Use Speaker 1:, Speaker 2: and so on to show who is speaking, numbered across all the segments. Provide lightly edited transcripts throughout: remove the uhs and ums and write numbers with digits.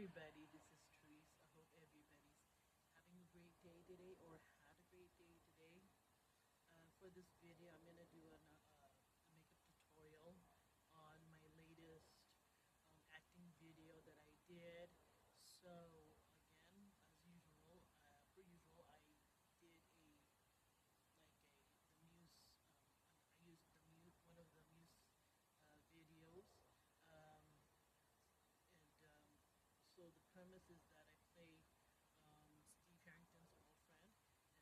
Speaker 1: everybody, this is Therese. I hope everybody's having a great day today or had a great day today. For this video, I'm going to do a makeup tutorial on my latest acting video that I did. So again, as usual, per usual, I did the Muse. I used the Muse, one of the Muse videos. Um, and so the premise is that I play Steve Harrington's girlfriend. Steve Harrington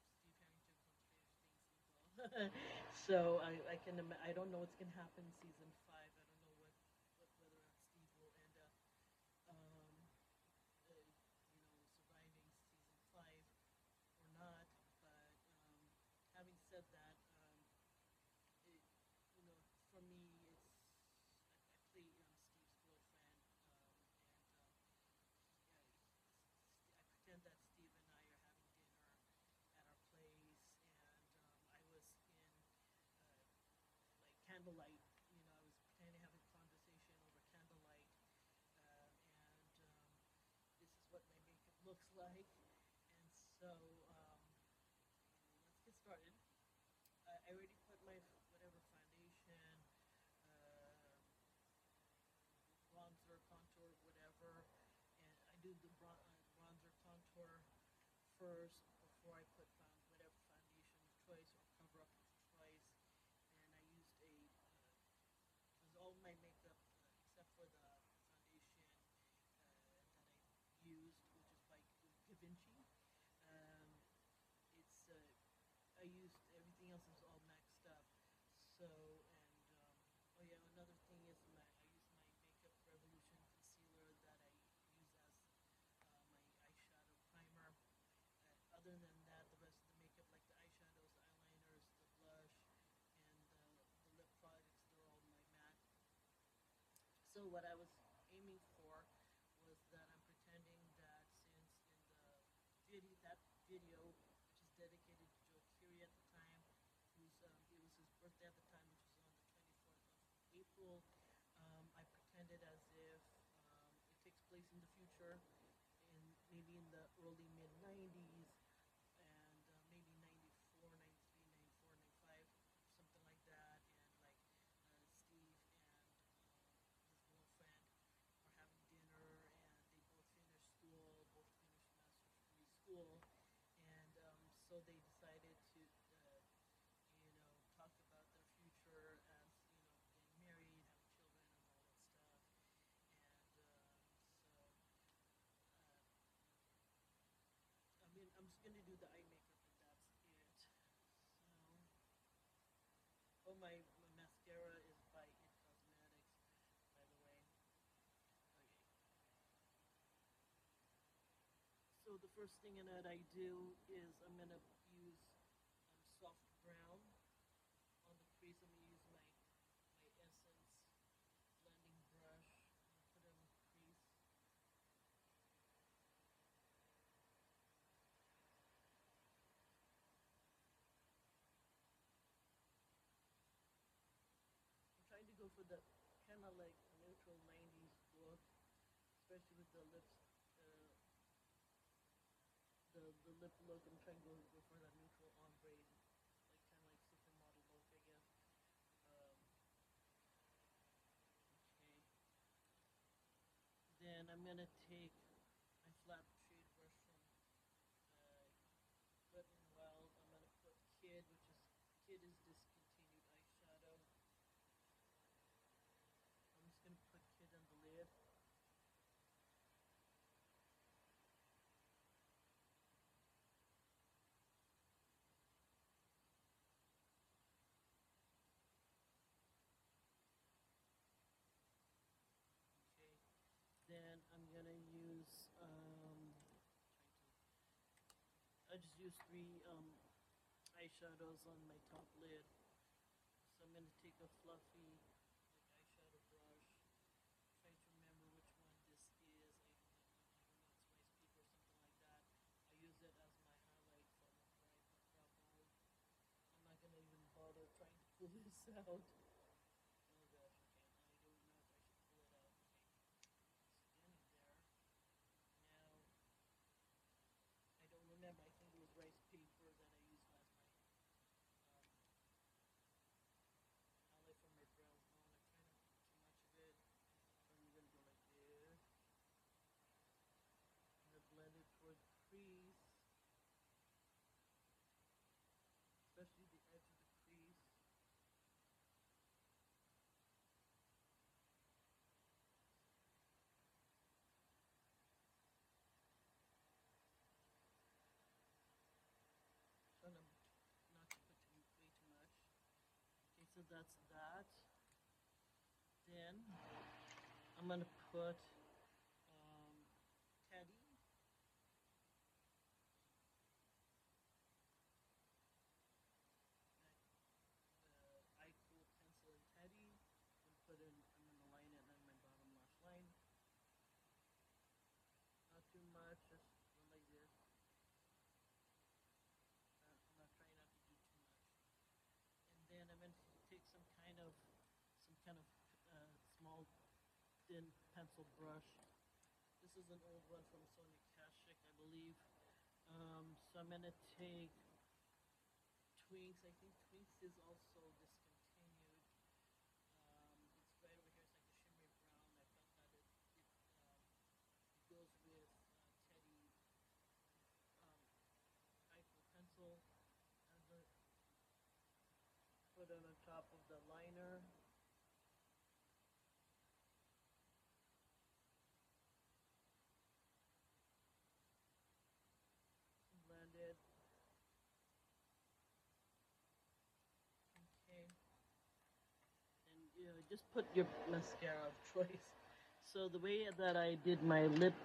Speaker 1: from Stranger Things as well. So I don't know what's gonna happen in season 5. I don't know whether or not Steve will end up um, surviving season 5 or not. But having said that, it, you know, for me, I play Steve's girlfriend, and I pretend that Steve and I are having dinner at our place, and I was in like candlelight. I was pretending to have a conversation over candlelight, and this is what my makeup looks like. And so let's get started. I already put my whatever foundation, um, bronzer, contour, whatever, and I do the bronzer contour first before I put whatever foundation of choice or cover up of choice. And I used because all my makeup except for the foundation that I used, which is by Da Vinci. Um, it's I used everything else is all maxed up. So oh yeah, another thing is I use my Makeup Revolution concealer that I use as my eyeshadow primer. Other than that, the rest of the makeup, like the eyeshadows, the eyeliners, the blush, and the lip products, they're all my matte. So what I was aiming for was that I'm pretending that since in the video, which is dedicated to Joe Curie at the time, it was his birthday at the time, which was on the 24th of April. I pretended as if it takes place in the future, maybe in the early mid 90s, and maybe 94, 93, 94, 95, something like that. And like Steve and his girlfriend are having dinner, and they both finished school, both finished master's degree school, and so they decided to, talk about their future as getting married, having children, and all that stuff. And so I'm just gonna do the eye makeup, and that's it. So, oh, my mascara is by It Cosmetics, by the way. Okay. So the first thing that I do is I'm gonna use soft brown on the crease. I'm gonna use my Essence blending brush and put it on the crease. I'm trying to go for the kind of like neutral 90s look, especially with the lips, uh, the lip look. I'm trying to go for that neutral ombre, like kind of like supermodel look, I guess. Okay. Then I'm gonna take my flat shade brush from Wet n Wild. I'm gonna put Kid is discontinued eyeshadow. I'm just gonna put Kid on the lid. Okay. Then I'm gonna use I just use 3 eyeshadows on my top lid. So I'm gonna take a fluffy like eyeshadow brush. Trying to remember which one this is. I don't know, it's Rice Peak or something like that. I use it as my highlight from where I put brow bone. I'm not gonna even bother trying to pull this out. Oh gosh, okay. I don't know if I should pull it out. Okay. I'm gonna put Teddy, Kohl pencil and Teddy. I'm gonna line it on my bottom lash line. Not too much, just like this. I'm not trying not to do too much. And then I'm gonna take some kind of small thin pencil brush. This is an old one from Sonia Kashik, I believe. So I'm gonna take Twinks. I think Twinks is also discontinued. It's right over here. It's like a shimmery brown. I felt that it goes with Teddy Eichel pencil. I'm gonna put it on top of the liner. Blend it. Okay. And just put your mascara of choice. So the way that I did my lip,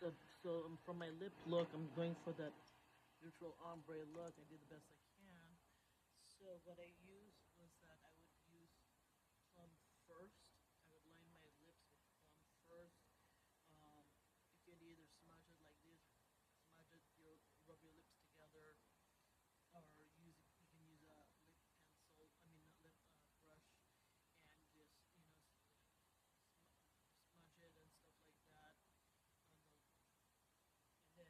Speaker 1: from my lip look, I'm going for that neutral ombre look. I did the best I can. So what I used was that I would use Plum first. I would line my lips with Plum first. Um, you can either smudge it like this, smudge it, rub your lips together, or you can use a lip pencil. I mean a lip brush, and just smudge it and stuff like that. And then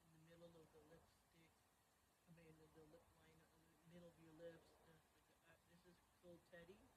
Speaker 1: in the middle of the lipstick, I mean the lip liner, in the middle of your lips. This is Kohl Teddy.